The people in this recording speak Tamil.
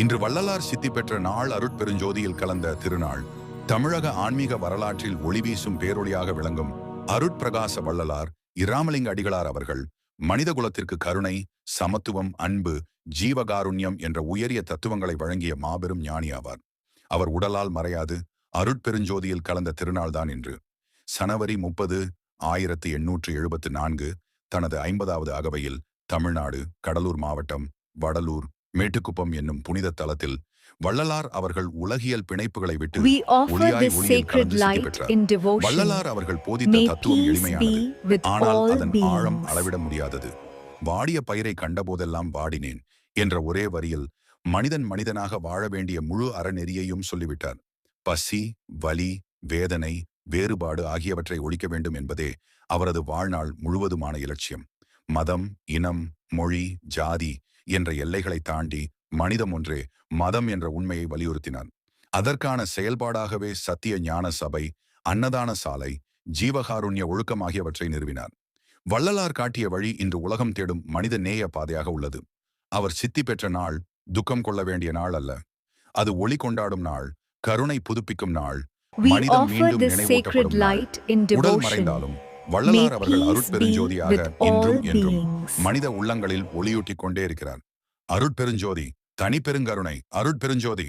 இன்று வள்ளலார் சித்தி பெற்ற நாள் அருட்பெருஞ்சோதியில் கலந்த திருநாள். தமிழக ஆன்மீக வரலாற்றில் ஒளிவீசும் பேரொளியாக விளங்கும் அருட்பிரகாச வள்ளலார் இராமலிங்க அடிகளார் அவர்கள் மனித குலத்திற்கு கருணை, சமத்துவம், அன்பு, ஜீவகாருண்யம் என்ற உயரிய தத்துவங்களை வழங்கிய மாபெரும் ஞானி ஆவார். அவர் உடலால் மறையாது அருட்பெருஞ்சோதியில் கலந்த திருநாள்தான் இன்று. சனவரி 30, 1874 தனது 50வது அகவையில் தமிழ்நாடு, கடலூர் மாவட்டம், வடலூர் மேட்டுக்குப்பம் என்னும் புனித தலத்தில் வள்ளலார் அவர்கள் உலகியல் பிணைப்புகளை விட்டு ஒளியாய் ஒளியில் கலந்து சித்தி பெற்றார். வள்ளலார் அவர்கள் போதித்த தத்துவம் எளிமையானது, ஆனால் அதன் ஆழம் அளவிட முடியாதது. வாடிய பயிரை கண்டபோதெல்லாம் வாடினேன் என்ற ஒரே வரியில் மனிதன் மனிதனாக வாழ வேண்டிய முழு அறநெறியையும் சொல்லிவிட்டார். பசி, வலி, வேதனை, வேறுபாடு ஆகியவற்றை ஒழிக்க வேண்டும் என்பதே அவரது வாழ்நாள் முழுவதுமான இலட்சியம். மதம், இனம், மொழி, ஜாதி என்ற எல்லைகளை தாண்டி மனிதம் ஒன்றே மதம் என்ற உண்மையை வலியுறுத்தினார். அதற்கான செயல்பாடாகவே சத்திய ஞான சபை, அன்னதான சாலை, ஜீவகாருண்ய ஒழுக்கம் ஆகியவற்றை நிறுவினார். வள்ளலார் காட்டிய வழி இன்று உலகம் தேடும் மனித நேய பாதையாக உள்ளது. அவர் சித்தி பெற்ற நாள் துக்கம் கொள்ள வேண்டிய நாள் அல்ல. அது ஒளி கொண்டாடும் நாள், கருணை புதுப்பிக்கும் நாள், மனிதம் மீண்டும் நினைவூட்டப்படும் நாள். உடல் மறைந்தாலும் வள்ளலார் அவர்கள் அருட்பெருஞ்சோதியாக இன்றும் என்றும் மனித உள்ளங்களில் ஒளியூட்டிக் கொண்டே இருக்கிறார். அருட்பெருஞ்சோதி, தனிப்பெருங்கருணை, அருட்பெருஞ்சோதி.